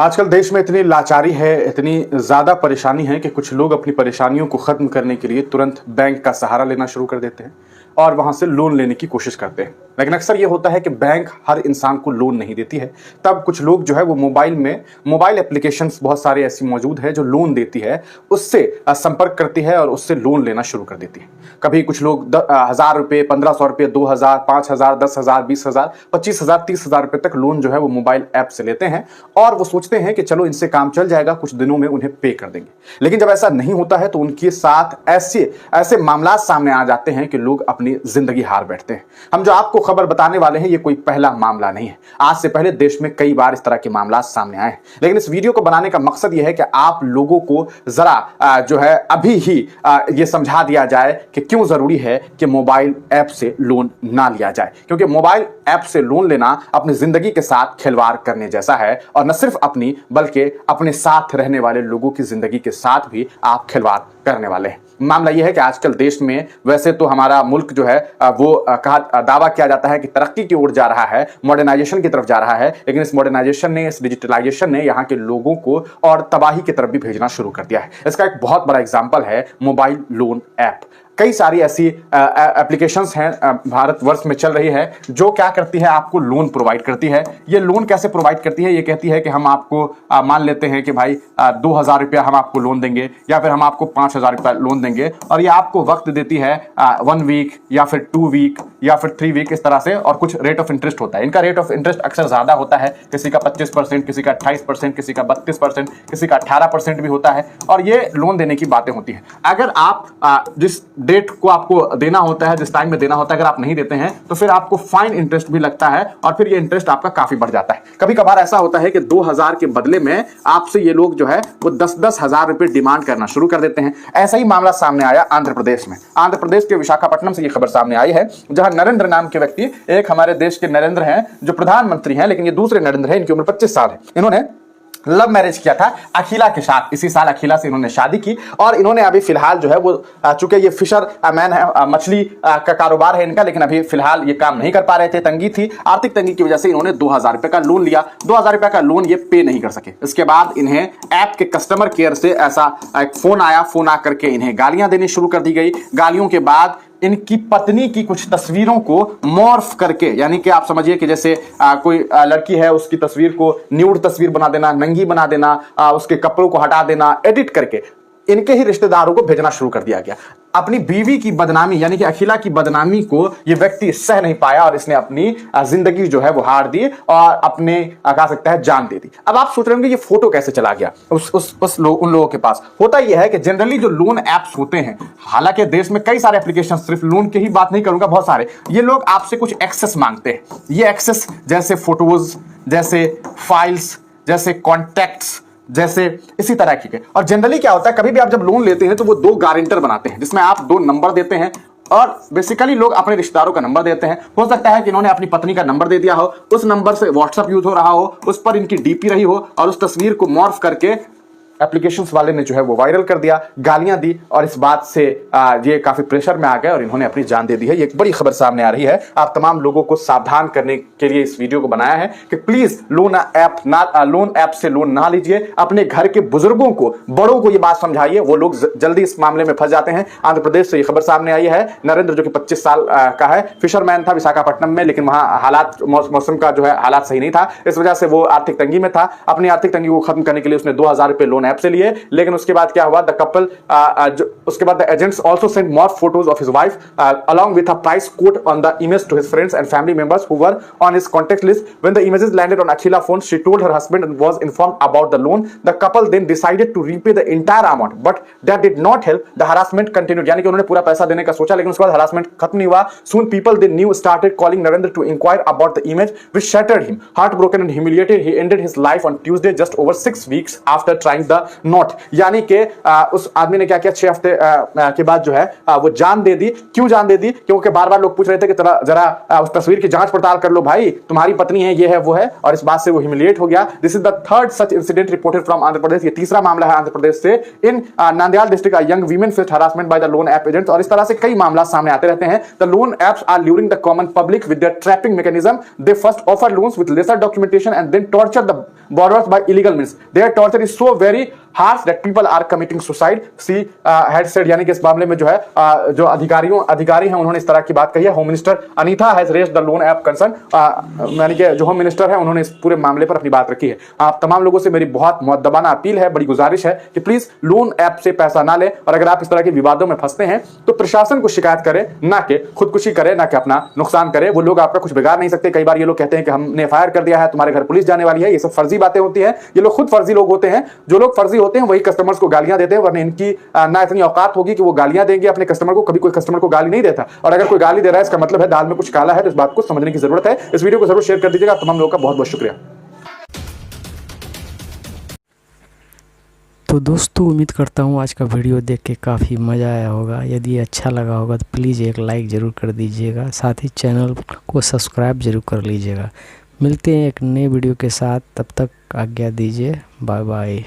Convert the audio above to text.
आजकल देश में इतनी लाचारी है, इतनी ज़्यादा परेशानी है कि कुछ लोग अपनी परेशानियों को ख़त्म करने के लिए तुरंत बैंक का सहारा लेना शुरू कर देते हैं और वहाँ से लोन लेने की कोशिश करते हैं। लेकिन अक्सर ये होता है कि बैंक हर इंसान को लोन नहीं देती है। तब कुछ लोग जो है वो मोबाइल एप्लीकेशंस बहुत सारे ऐसी मौजूद है जो लोन देती है, उससे संपर्क करती है और उससे लोन लेना शुरू कर देती है। कभी कुछ लोग 1000 रुपये, 1500 रुपये, 2000, 5000, 10,000, 20,000, 25,000, 30,000 रुपये तक लोन जो है वो मोबाइल ऐप से लेते हैं और वो सोचते हैं कि चलो इनसे काम चल जाएगा, कुछ दिनों में उन्हें पे कर देंगे। लेकिन जब ऐसा नहीं होता है तो उनके साथ ऐसे मामला सामने आ जाते हैं कि लोग अपनी जिंदगी हार बैठते हैं। हम जो आपको खबर बताने वाले हैं ये कोई पहला मामला नहीं है। आज से पहले देश में कई बार इस तरह के मामला सामने आए हैं, लेकिन इस वीडियो को बनाने का मकसद यह है कि आप लोगों को जरा जो है अभी ही ये समझा दिया जाए कि क्यों जरूरी है कि मोबाइल ऐप से लोन ना लिया जाए। क्योंकि मोबाइल ऐप से लोन लेना अपनी जिंदगी के साथ खिलवाड़ करने जैसा है और न सिर्फ अपनी बल्कि अपने साथ रहने वाले लोगों की जिंदगी के साथ भी आप खिलवाड़ करने वाले हैं। मामला यह है कि आजकल देश में वैसे तो हमारा मुल्क जो है वो दावा किया जाता है कि तरक्की की ओर जा रहा है, मॉडर्नाइजेशन की तरफ जा रहा है, लेकिन इस मॉडर्नाइजेशन ने, इस डिजिटलाइजेशन ने यहाँ के लोगों को और तबाही की तरफ भी भेजना शुरू कर दिया है। इसका एक बहुत बड़ा एग्जाम्पल है मोबाइल लोन ऐप। कई सारी ऐसी एप्लीकेशंस हैं भारतवर्ष में चल रही है जो क्या करती है, आपको लोन प्रोवाइड करती है। ये लोन कैसे प्रोवाइड करती है? ये कहती है कि हम आपको मान लेते हैं कि भाई 2000 रुपया हम आपको लोन देंगे या फिर हम आपको 5000 रुपया लोन देंगे और ये आपको वक्त देती है 1 वीक या फिर 2 वीक या फिर 3 वीक, इस तरह से। और कुछ रेट ऑफ इंटरेस्ट होता है। इनका रेट ऑफ इंटरेस्ट अक्सर ज्यादा होता है, किसी का 25%, किसी का 28%, किसी का 32%, किसी का 18% भी होता है। और ये लोन देने की बातें होती हैं। अगर आप जिस डेट को आपको देना होता है, जिस टाइम में देना होता है, अगर आप नहीं देते हैं तो फिर आपको फाइन इंटरेस्ट भी लगता है और फिर ये इंटरेस्ट आपका काफी बढ़ जाता है। कभी कभार ऐसा होता है कि 2000 के बदले में आपसे ये लोग जो है वो 10-10 हजार रुपए डिमांड करना शुरू कर देते हैं। ऐसा ही मामला सामने आया आंध्र प्रदेश में। आंध्र प्रदेश के विशाखापट्टनम से ये खबर सामने आई है, जहां नरेंद्र नाम के व्यक्ति, एक हमारे देश के नरेंद्र हैं जो प्रधानमंत्री हैं, लेकिन ये दूसरे नरेंद्र हैं, इनकी उम्र 25 साल है। इन्होंने लव मैरिज किया था अखिला के साथ। इसी साल अखिला से इन्होंने शादी की और इन्होंने अभी फिलहाल जो है वो चूंकि ये फिशर मैन है, मछली का कारोबार है इनका, लेकिन अभी फिलहाल ये काम नहीं कर पा रहे थे, तंगी थी, आर्थिक तंगी की वजह से इन्होंने 2000 रुपए का लोन लिया। 2000 रुपए का लोन ये पे नहीं कर सके। इसके बाद इन्हें ऐप के कस्टमर केयर से ऐसा एक फोन आया। फोन आकर के इन्हें गालियां देनी शुरू कर दी गई। गालियों के बाद इनकी पत्नी की कुछ तस्वीरों को मॉर्फ करके, यानी कि आप समझिए कि जैसे कोई लड़की है उसकी तस्वीर को न्यूड तस्वीर बना देना, नंगी बना देना, उसके कपड़ों को हटा देना, एडिट करके इनके ही रिश्तेदारों को भेजना शुरू कर दिया गया। अपनी बीवी की बदनामी, यानी कि अखिला की बदनामी को ये व्यक्ति सह नहीं पाया और इसने अपनी जिंदगी जो है वो हार दी और अपने कह सकता है जान दे दी। अब आप सोच रहे होंगे ये फोटो कैसे चला गया उन लोगों के पास। होता यह है कि जनरली जो लोन एप्स होते हैं, हालांकि देश में कई सारे एप्लीकेशन, सिर्फ लोन की ही बात नहीं करूंगा, बहुत सारे, ये लोग आपसे कुछ एक्सेस मांगते हैं। ये एक्सेस जैसे फोटोज, जैसे फाइल्स, जैसे कॉन्टैक्ट्स, जैसे इसी तरह की। और जनरली क्या होता है, कभी भी आप जब लोन लेते हैं तो वो 2 गारंटर बनाते हैं, जिसमें आप 2 नंबर देते हैं और बेसिकली लोग अपने रिश्तेदारों का नंबर देते हैं। हो सकता है कि इन्होंने अपनी पत्नी का नंबर दे दिया हो, उस नंबर से व्हाट्सएप यूज हो रहा हो, उस पर इनकी डीपी रही हो और उस तस्वीर को मॉर्फ करके एप्लीकेशंस वाले ने जो है वो वायरल कर दिया, गालियां दी और इस बात से ये काफी प्रेशर में आ गए और इन्होंने अपनी जान दे दी है। ये एक बड़ी खबर सामने आ रही है। आप तमाम लोगों को सावधान करने के लिए इस वीडियो को बनाया है कि प्लीज लोन ऐप से लोन ना लीजिए। अपने घर के बुजुर्गों को, बड़ों को ये बात समझाइए, वो लोग जल्दी इस मामले में फंस जाते हैं। आंध्र प्रदेश से ये खबर सामने आई है। नरेंद्र जो कि 25 साल का है, फिशरमैन था विशाखापट्टनम में, लेकिन वहां हालात, मौसम का जो है हालात सही नहीं था, इस वजह से वो आर्थिक तंगी में था। अपनी आर्थिक तंगी को खत्म करने के लिए उसने 2000 रुपए लोन ऐप से लिए। लेकिन उसके बाद क्या हुआ, द कपल उसके बाद the agents also sent more photos of his wife along with a price quote on the image to his friends and family members who were on his contact list. When the images landed on Akhila phone, she told her husband and was informed about the loan. The couple then decided to repay the entire amount, but that did not help. The harassment continued. यानी कि उन्होंने पूरा पैसा देने का सोचा, लेकिन उसके बाद harassment खत्म नहीं हुआ। Soon people they knew started calling Narendra to inquire about the image, which shattered him. Heartbroken and humiliated, he ended his life on Tuesday, just over 6 weeks after trying the note, यानी कि उस आदमी ने क्या किया, 6 हफ्ते के बाद जो है वो जान दे दी। क्यों जान दे दी? क्योंकि बार बार लोग पूछ रहे थे कि जरा उस तस्वीर की जांच पड़ताल कर लो भाई, तुम्हारी पत्नी है, ये है वो है, और इस बात से वो ह्यूमिलिएट हो गया। This is the third such incident reported from Andhra Pradesh. ये तीसरा मामला है आंध्र प्रदेश से। In Nandyal district young women faced harassment by the loan app agents. और इस तरह से कई मामला सामने आते रहते हैं। The loan apps are luring the common public with their trapping mechanism. They first offer loans with lesser documentation and then torture the borrowers by illegal means. Their torture is so very harsh that people are committing suicide. She had said, यानी कि इस मामले में जो है जो अधिकारी हैं उन्होंने इस तरह की बात कही है। Home minister Anita has raised the loan app concern, यानी कि जो होम मिनिस्टर है उन्होंने इस पूरे मामले पर अपनी बात रखी है। आप तमाम लोगों से मेरी बहुत मुअद्दबाना अपील है, बड़ी गुजारिश है कि प्लीज लोन ऐप से पैसा ना लें, और अगर आप इस तरह के विवादों में फंसते हैं तो प्रशासन को शिकायत करें, ना कि खुदकुशी करें, ना कि अपना नुकसान करें। वो लोग आपका कुछ बिगाड़ नहीं सकते। कई बार ये लोग कहते हैं कि हमने एफआईआर कर दिया है, तुम्हारे घर पुलिस जाने वाली है, ये सब फर्जी बातें होती हैं। ये लोग खुद फर्जी लोग होते हैं। जो लोग फर्जी होते हैं वही कस्टमर्स को गालियां देते हैं, वरना इनकी ना इतनी औकात होगी कि वो गालियां देंगे अपने कस्टमर को। कभी कोई कस्टमर को गाली नहीं देता, और अगर कोई गाली दे रहा है इसका मतलब है दाल में कुछ काला है। तो इस बात को समझने की जरूरत है। इस वीडियो को जरूर शेयर कर दीजिएगा। तमाम लोगों का बहुत बहुत शुक्रिया। तो दोस्तों उम्मीद करता हूँ आज का वीडियो देख के काफ़ी मज़ा आया होगा। यदि अच्छा लगा होगा तो प्लीज़ एक लाइक ज़रूर कर दीजिएगा, साथ ही चैनल को सब्सक्राइब ज़रूर कर लीजिएगा। मिलते हैं एक नए वीडियो के साथ, तब तक आज्ञा दीजिए। Bye bye.